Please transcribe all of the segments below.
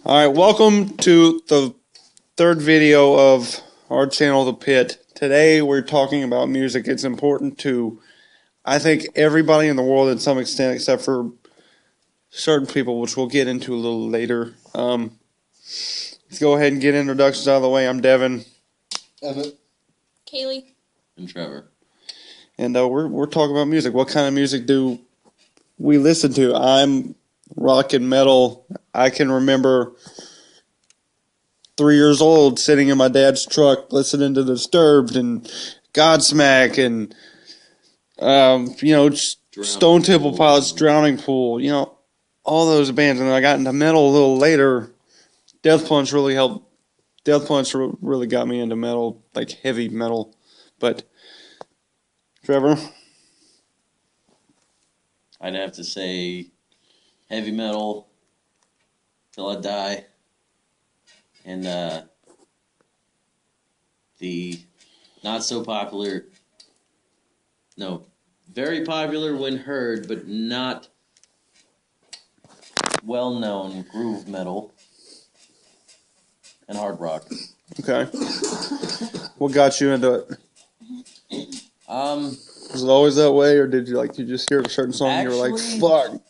Alright, welcome to the third video of our channel, The Pit. Today we're talking about music. It's important to, I think, everybody in the world to some extent, except for certain people, which we'll get into a little later. Let's go ahead and get introductions out of the way. I'm Devin. Abbott. Kaylee. And Trevor. And we're talking about music. What kind of music do we listen to? I'm rock and metal. I can remember 3 years old sitting in my dad's truck listening to Disturbed and Godsmack and Stone Temple Pilots, Drowning Pool, all those bands. And then I got into metal a little later. Death Punch really helped. Death Punch really got me into metal, like heavy metal. But Trevor? I'd have to say heavy metal till I die. And the not so popular, no, very popular when heard, but not well-known groove metal and hard rock. Okay. What got you into it? Was it always that way, or did you just hear a certain song and you were like, fuck?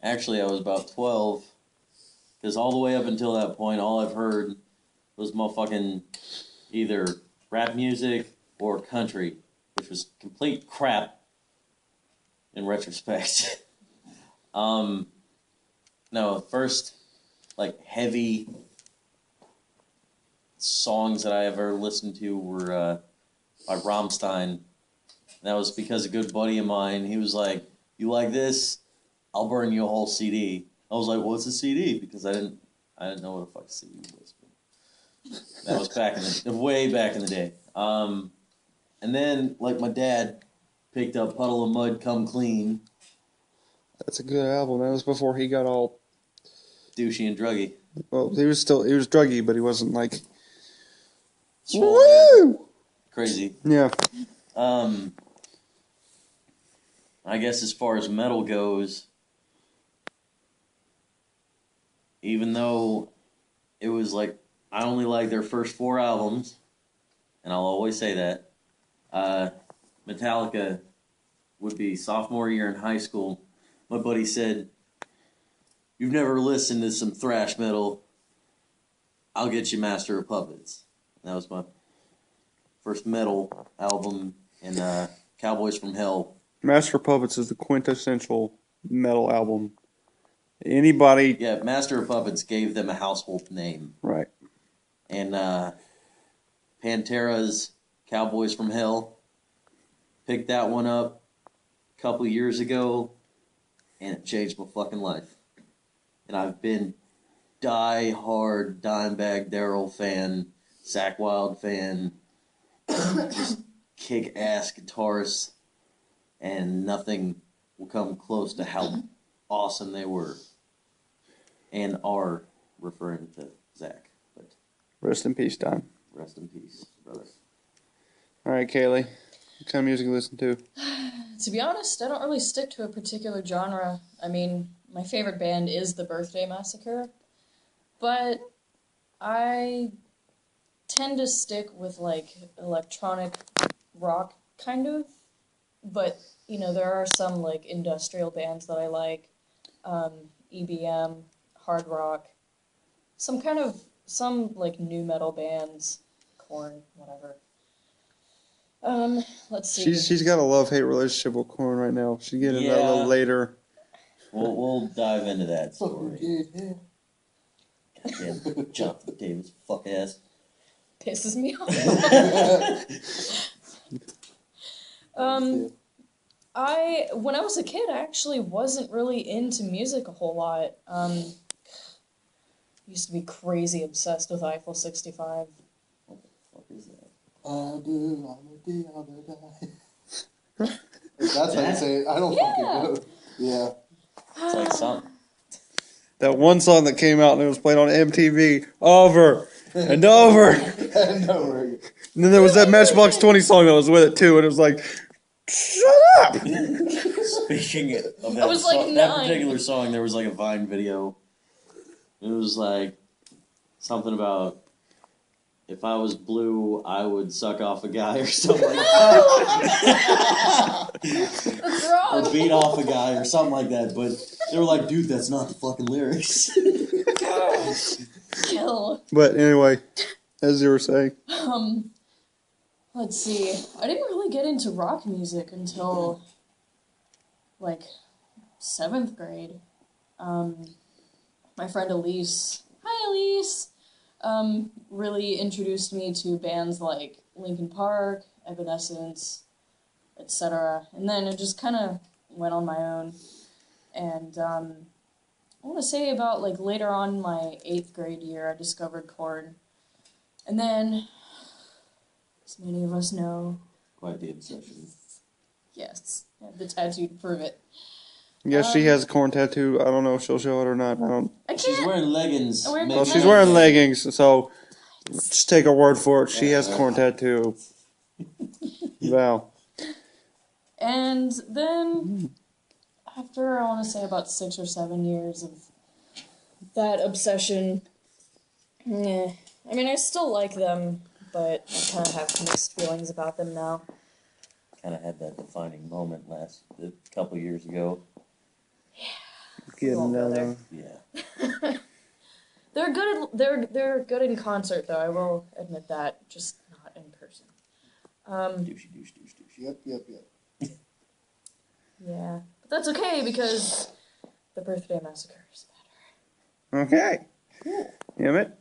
Actually, I was about 12. Because all the way up until that point, all I've heard was motherfucking either rap music or country, which was complete crap in retrospect. No, first, heavy songs that I ever listened to were by Rammstein. And that was because a good buddy of mine, he was like, "You like this? I'll burn you a whole CD." I was like, "What's a CD?" Because I didn't know what a fuck CD was. That was way back in the day. And then, my dad picked up Puddle of Mud, Come Clean. That's a good album. That was before he got all douchey and druggy. Well, he was druggy, but he wasn't woo! Crazy. Yeah. I guess as far as metal goes, even though it was I only like their first 4 albums, and I'll always say that, Metallica would be sophomore year in high school. My buddy said, "You've never listened to some thrash metal. I'll get you Master of Puppets." And that was my first metal album, and Cowboys from Hell. Master of Puppets is the quintessential metal album. Anybody... Yeah, Master of Puppets gave them a household name. Right. And Pantera's Cowboys from Hell, picked that one up a couple years ago, and it changed my fucking life. And I've been die-hard Dimebag Darrell fan, Zakk Wylde fan, just kick-ass guitarists, and nothing will come close to how awesome they were. And are referring to Zach. But rest in peace, Don. Rest in peace, brother. All right, Kaylee. What kind of music you listen to? To be honest, I don't really stick to a particular genre. I mean, my favorite band is The Birthday Massacre. But I tend to stick with, electronic rock, kind of. But, there are some, industrial bands that I like. EBM, hard rock, some new metal bands, Korn, whatever. Let's see. She's got a love-hate relationship with Korn right now. She'll get into that a little later. We'll dive into that story. Goddamn Jonathan Davis, fuck ass. Pisses me off. When I was a kid, I actually wasn't really into music a whole lot. Used to be crazy obsessed with Eiffel 65. What the fuck is that? That's how you say it. I don't fucking know. Yeah. It's like something. That one song that came out and it was played on MTV over and over. And over. And then there was that Matchbox 20 song that was with it too, and it was like, shut up! Speaking of I was like that 9. particular song, there was a Vine video It was like something about if I was blue, I would suck off a guy or something like that. That's wrong. Or beat off a guy or something like that. But they were like, dude, that's not the fucking lyrics. Kill. But anyway, as you were saying. Let's see. I didn't really get into rock music until, like, 7th grade. My friend Elise, hi Elise, really introduced me to bands like Linkin Park, Evanescence, etc. And then it just kind of went on my own. And I want to say about like later on in my 8th grade year, I discovered Korn. And then, as many of us know, Quite the obsession. yes, I have the tattoo to prove it. Yes, she has a corn tattoo. I don't know if she'll show it or not. I don't. I can't. She's wearing leggings. I'm wearing Well, leggings. she's wearing leggings, so just take her word for it. She has a corn tattoo. Wow. And then, after I want to say about 6 or 7 years of that obsession, I mean, I still like them, but I kind of have mixed feelings about them now. Kind of had that defining moment a couple years ago. We won't go there. Yeah. They're good. They're good in concert, though. I will admit that, just not in person. Douchey. Yep. Yeah, but that's okay because the Birthday Massacre is better. Okay. Damn it.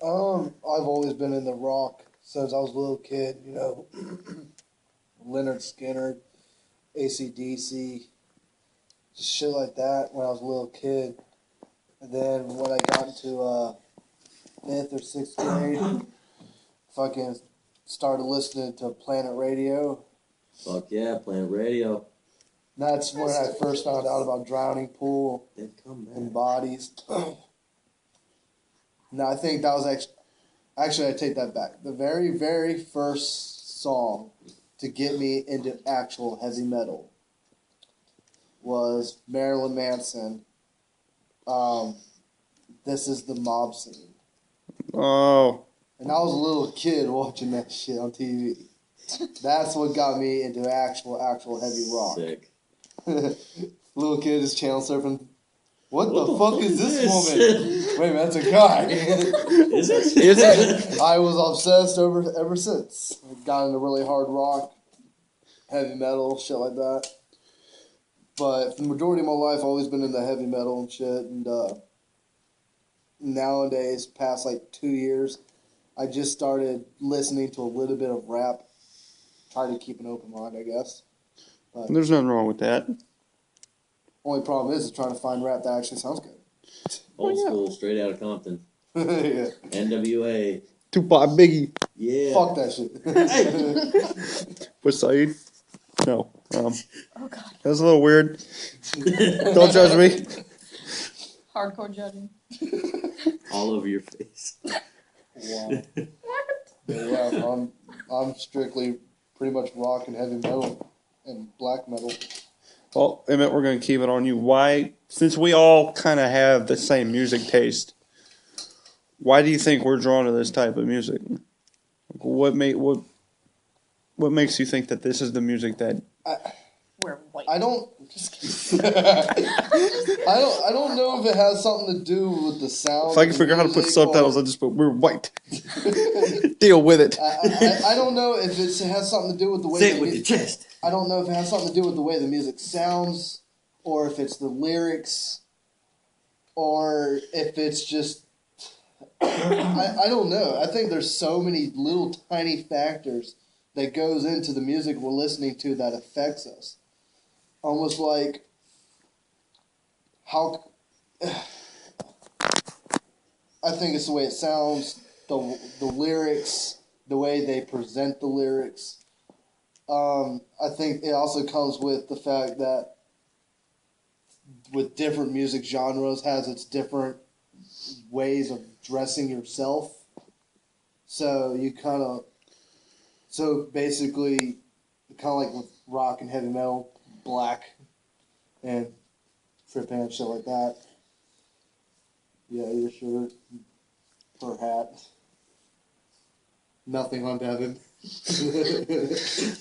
I've always been in the rock since I was a little kid, you know. Leonard Skinner, AC/DC, just shit like that when I was a little kid. And then when I got into 5th or 6th grade, fucking started listening to Planet Radio. Fuck yeah, Planet Radio. That's when I first found out about Drowning Pool They've come back. and Bodies. No, I think that was actually, I take that back. The very, very first song to get me into actual heavy metal was Marilyn Manson. This Is the Mob Scene. Oh. And I was a little kid watching that shit on TV. That's what got me into actual heavy rock. Sick. Little kid is channel surfing. What the fuck is this woman? Wait a minute, that's a guy. Is it? Is it? I was obsessed ever since. Got into really hard rock, heavy metal, shit like that. But the majority of my life, I've always been into heavy metal and shit. And nowadays, past like 2 years, I just started listening to a little bit of rap. Try to keep an open mind, I guess. But There's nothing wrong with that. only problem is trying to find rap that actually sounds good. Old school, straight out of Compton. Yeah. NWA. Tupac, Biggie. Yeah. Fuck that shit. With Saeed? No. Oh god, That was a little weird. Don't judge me. hardcore judging. All over your face. Wow. Yeah, I'm strictly pretty much rock and heavy metal and black metal. Well, Emmett, we're going to keep it on you. Why, since we all kind of have the same music taste, why do you think we're drawn to this type of music? What makes you think that this is the music that? We're white. I don't. Just kidding. I don't know if it has something to do with the sound. If I can figure out how to put subtitles, I'll just put "we're white." Deal with it. I don't know if it has something to do with the way. Say it with your chest. I don't know if it has something to do with the way the music sounds, or if it's the lyrics, or if it's just. I don't know. I think there's so many little tiny factors that goes into the music we're listening to that affects us. Almost like how I think it's the way it sounds, the lyrics, the way they present the lyrics. I think it also comes with the fact that with different music genres has its different ways of dressing yourself. So you so basically, kind of like with rock and heavy metal, black and trip and shit like that. Yeah, your shirt, her hat. Nothing on Devin.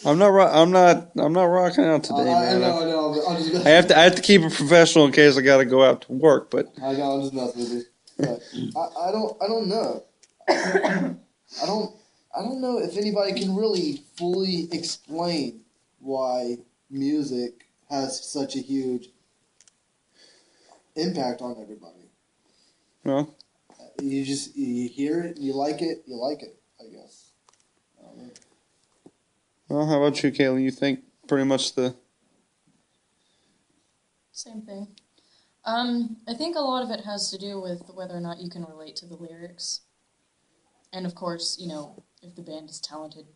I'm not rocking out today, I man. know. I'm just I have to keep it professional in case I got to go out to work. But I know. I'm just messing with you. But I don't know. I don't know if anybody can really fully explain why music has such a huge impact on everybody. well, You hear it, you like it, I guess. I don't know. well, how about you, Kaylee? You think pretty much the Same thing. I think a lot of it has to do with whether or not you can relate to the lyrics. And of course, if the band is talented.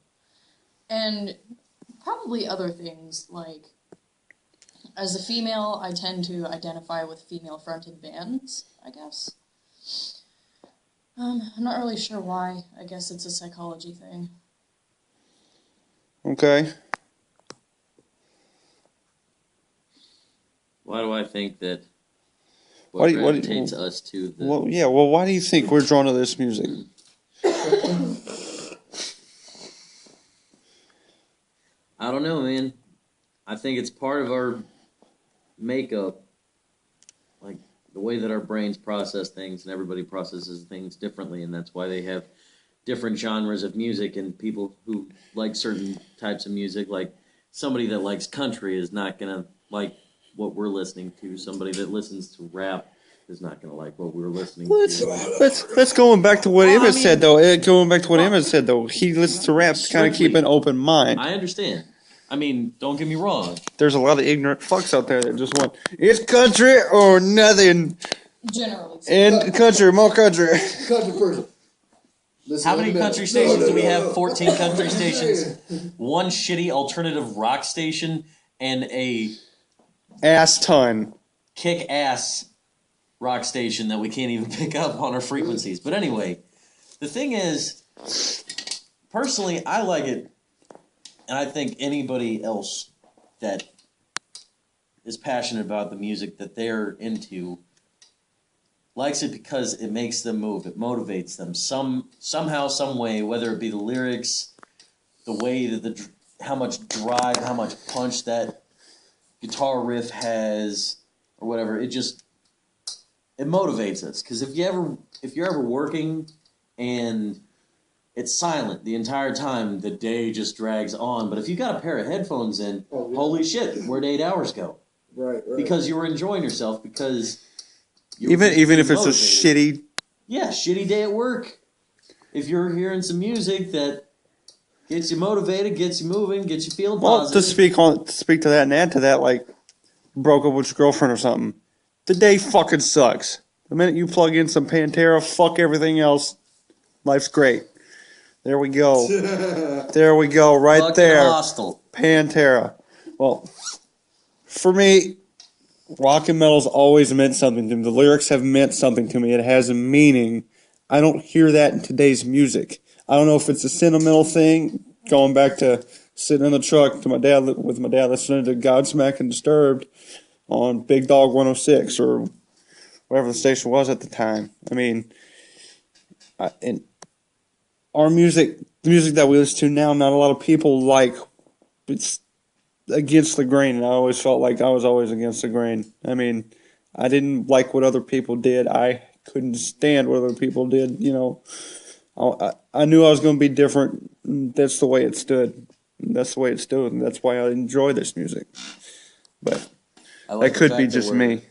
And probably other things, like, as a female, I tend to identify with female-fronted bands, I guess. I'm not really sure why. I guess it's a psychology thing. okay? Why do I think that Why what do you- what do you- gravitates us to the... Well, yeah. Well, why do you think we're drawn to this music? I don't know, man. I think it's part of our makeup, like the way that our brains process things, and everybody processes things differently, and that's why they have different genres of music, and people who like certain types of music, like somebody that likes country is not going to like what we're listening to. Somebody that listens to rap is not going to like what we're listening to. Let's going back to what Well, Emmett I mean- said though. Going back to what Emmett said though, he listens to rap to kind of keep Strictly. an open mind. I understand. I mean, don't get me wrong. There's a lot of ignorant fucks out there that just want it's country or nothing. Generally. And country, more country. Country person. Listen, How wait a many minute. country stations do we No. have? 14 country stations. One shitty alternative rock station and a Ass ton. kick-ass rock station that we can't even pick up on our frequencies. But anyway, the thing is, personally, I like it, and I think anybody else that is passionate about the music that they're into likes it because it makes them move. It motivates them somehow, some way, whether it be the lyrics, the way that how much drive, how much punch that guitar riff has, or whatever. It motivates us. Because if you're ever working and it's silent the entire time, the day just drags on. But if you got a pair of headphones in, holy shit, where'd 8 hours go? Right. Because you were enjoying yourself, because you Even just if it's a motivated. shitty. Yeah, shitty day at work. If you're hearing some music that gets you motivated, gets you moving, gets you feeling Well, positive. to speak to that and add to that, like broke up with your girlfriend or something. The day fucking sucks. The minute you plug in some Pantera, fuck everything else. Life's great. There we go. There we go. Right Fucking there. Hostile. Pantera. Well, for me, rock and metal's always meant something to me. The lyrics have meant something to me. It has a meaning. I don't hear that in today's music. I don't know if it's a sentimental thing, going back to sitting in the truck to my dad listening to Godsmack and Disturbed on Big Dog 106 or whatever the station was at the time. I mean, and our music, the music that we listen to now, not a lot of people like. It's against the grain, and I always felt like I was always against the grain. I mean, I didn't like what other people did. I couldn't stand what other people did. I knew I was going to be different. That's the way it stood. That's the way it stood, and that's why I enjoy this music. But I like that the could be fact that just we're- me.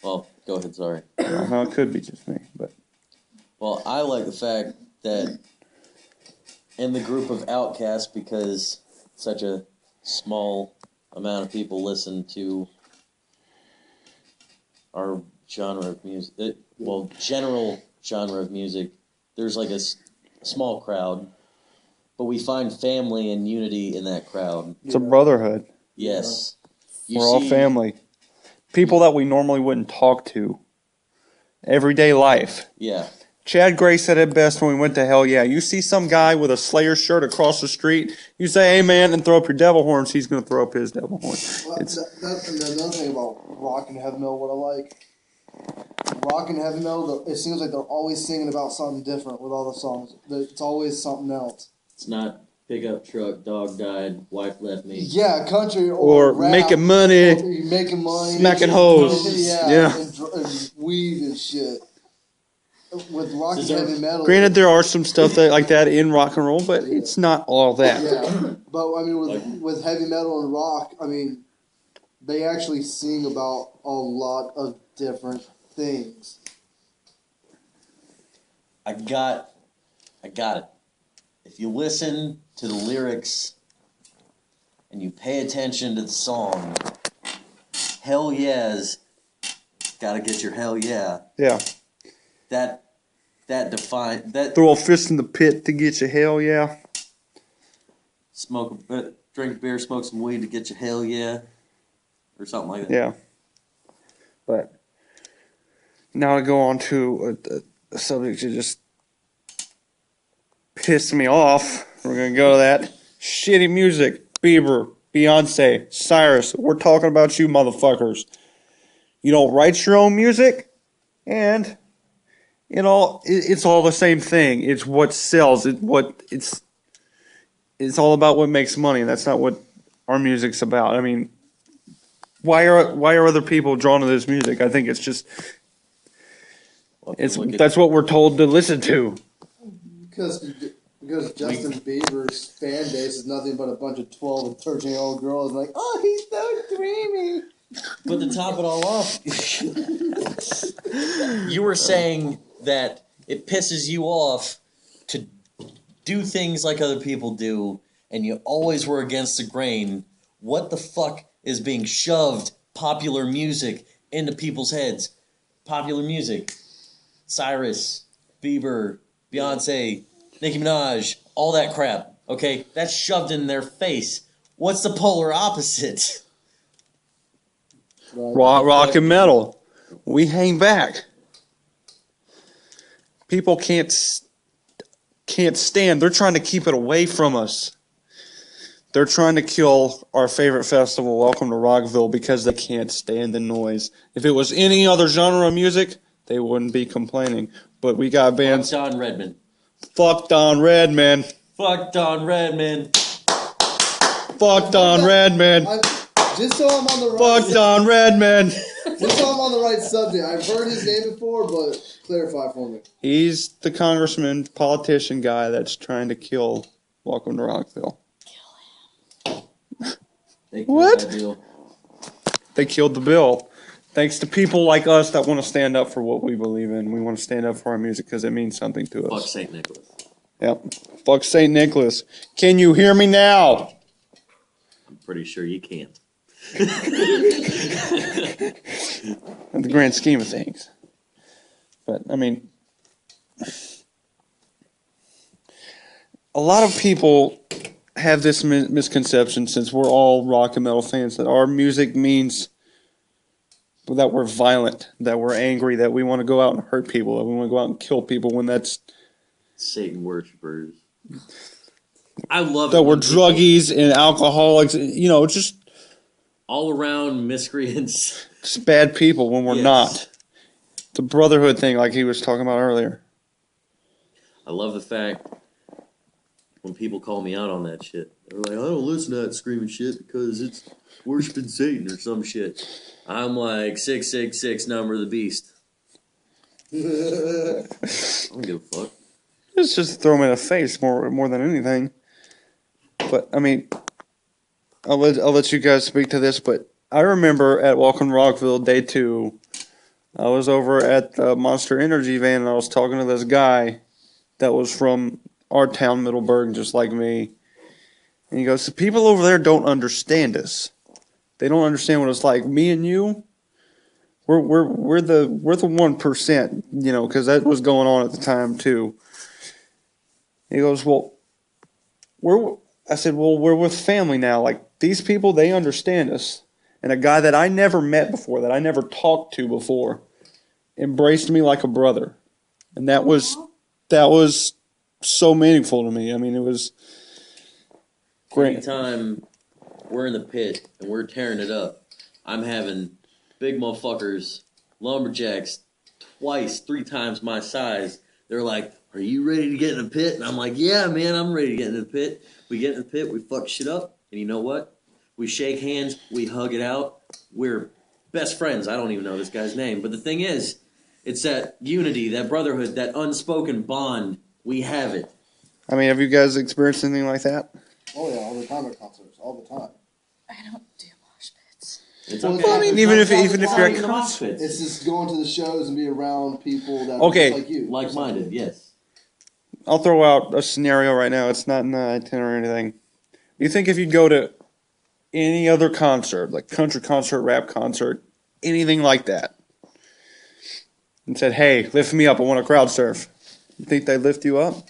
Well, go ahead, sorry. It could be just me. But Well, I like the fact that in the group of outcasts, because such a small amount of people listen to our genre of music, general genre of music, there's like a small crowd, but we find family and unity in that crowd. it's a brotherhood. Yes. You We're all see- family. People that we normally wouldn't talk to. Everyday life. Yeah. Chad Gray said it best when we went to Hell Yeah. You see some guy with a Slayer shirt across the street, you say, hey man, and throw up your devil horns, he's going to throw up his devil horns. Well, It's, that's another thing about rock and heavy metal. What I like rock and heavy metal, it seems like they're always singing about something different with all the songs. It's always something else. It's not pickup truck, dog died, wife left me. Yeah, country Or rap, making money, or you making money, smacking hoes. yeah. And weed and shit. With rock and heavy metal. Granted, there are some stuff that like that in rock and roll, but it's not all that. Yeah, but I mean, with heavy metal and rock, I mean, they actually sing about a lot of different things. I got it. If you listen to the lyrics and you pay attention to the song, hell yeah's gotta get your hell yeah. Yeah. That define that. Throw a fist in the pit to get you hell yeah. Drink beer, smoke some weed to get your hell yeah, or something like that. Yeah. But now to go on to a subject that just pissed me off. We're gonna go to that shitty music. Bieber, Beyonce, Cyrus. We're talking about you, motherfuckers. You don't write your own music, and it's all the same thing. It's what sells. It's all about what makes money, and that's not what our music's about. I mean, why are other people drawn to this music? I think it's just that's what we're told to listen to. Because Justin Bieber's fan base is nothing but a bunch of 12 and 13-year-old girls like, oh, he's so dreamy. But to top it all off, you were saying that it pisses you off to do things like other people do, and you always were against the grain. What the fuck is being shoved popular music into people's heads? Popular music. Cyrus, Bieber, Beyonce, Nicki Minaj, all that crap. Okay? That's shoved in their face. What's the polar opposite? Rock and metal. We hang back. People can't stand. They're trying to keep it away from us. They're trying to kill our favorite festival, Welcome to Rockville, because they can't stand the noise. If it was any other genre of music, they wouldn't be complaining. But we got bands. Fuck Don Redman. Fuck Don Redman. Fuck Don Redman. Fuck Don Redman. Just so I'm on the right. Fuck Don Redman. Just so I'm on the right subject. I've heard his name before, but clarify for me. He's the congressman, politician guy that's trying to kill Welcome to Rockville. What? They killed the bill. Thanks to people like us that want to stand up for what we believe in. We want to stand up for our music because it means something to us. Fuck St. Nicholas. Yep. Fuck St. Nicholas. Can you hear me now? I'm pretty sure you can't. In the grand scheme of things. But, I mean, a lot of people have this misconception, since we're all rock and metal fans, that our music means that we're violent, that we're angry, that we want to go out and hurt people, that we want to go out and kill people, when that's Satan worshippers. I love that it. we're druggies and alcoholics, just all around miscreants. Just bad people when we're not. The brotherhood thing, like he was talking about earlier. I love the fact when people call me out on that shit. They're like, I don't listen to that screaming shit because it's worshiping Satan or some shit. I'm like, 666, number of the beast. I don't give a fuck. It's just throw them in the face more than anything. But, I mean, I'll let you guys speak to this, but I remember at Welcome to Rockville, day 2, I was over at the Monster Energy van, and I was talking to this guy that was from our town, Middleburg, just like me. And he goes, the people over there don't understand us. They don't understand what it's like. Me and you, we're the 1%, because that was going on at the time too. He goes, well, I said, well, we're with family now. Like, these people, they understand us. And a guy that I never met before, that I never talked to before, embraced me like a brother. And that was so meaningful to me. I mean, it was great. Anytime we're in the pit and we're tearing it up, I'm having big motherfuckers lumberjacks, twice, 3 times my size. They're like, "Are you ready to get in the pit?" And I'm like, "Yeah, man, I'm ready to get in the pit." We get in the pit, we fuck shit up, and you know what? We shake hands, we hug it out. We're best friends. I don't even know this guy's name, but the thing is, it's that unity, that brotherhood, that unspoken bond. We have it. I mean, have you guys experienced anything like that? Oh yeah, all the time at concerts, all the time. I don't do mosh pits. It's Well, okay. I mean, even if it's you're not at even the mosh concert, pits. It's just going to the shows and be around people that Okay. are just like you, Like-minded, yes. I'll throw out a scenario right now. It's not in the itinerary or anything. You think if you'd go to any other concert, like country concert, rap concert, anything like that, and said, "Hey, lift me up. I want to crowd surf." You think they'd lift you up?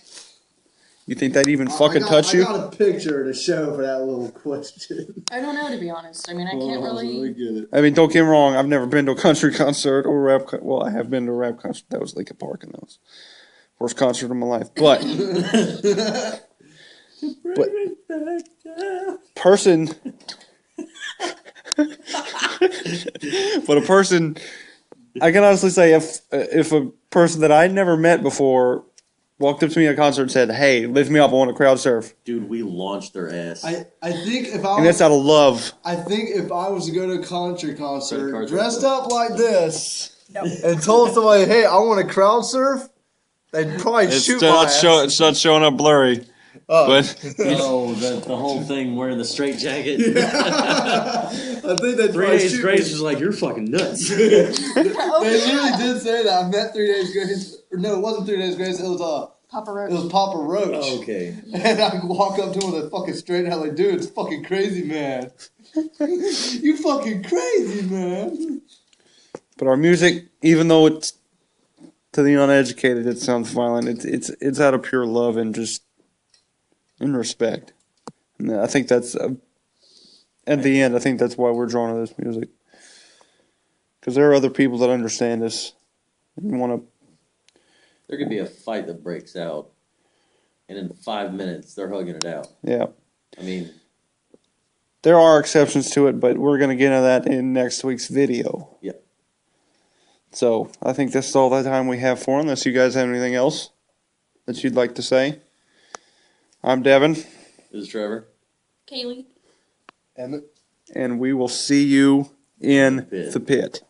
You think they'd even fucking touch you? I got a picture to show for that little question. I don't know, to be honest. I mean, I can't Hold on, let me really. get it. I mean, don't get me wrong. I've never been to a country concert or rap. Well, I have been to a rap concert. That was Lincoln Park, and that was worst concert of my life. But person, but a person. I can honestly say if a person that I never met before walked up to me at a concert and said, "Hey, lift me up. I want to crowd surf," Dude, we launched their ass. I think if I and that's was, out of love. I think if I was to go to a country Credit concert cards dressed are- up like this No. and told somebody, "Hey, I want to crowd surf," they'd probably shoot my ass. It's not showing up blurry. Oh. But Oh, the whole thing wearing the straight jacket. I think they'd 3 probably Days shoot Grace me. was like, "You're fucking nuts." They literally did say that. I met 3 Days Grace. Or no, it wasn't 3 Days Grace. It was Papa it Roach. was Papa Roach. Oh, okay. And I walk up to him with a fucking straight hat like, "Dude, it's fucking crazy, man. You fucking crazy, man." But our music, even though it's to the uneducated, it sounds violent. It's out of pure love and just in respect. And I think that's at the end. I think that's why we're drawn to this music, because there are other people that understand this and want to. There could be a fight that breaks out, and in 5 minutes they're hugging it out. Yeah, I mean, there are exceptions to it, but we're going to get into that in next week's video. Yep. So I think this is all the time we have for, unless you guys have anything else that you'd like to say. I'm Devin, this is Trevor. Kaylee. Emmett. and we will see you in Pit. the pit.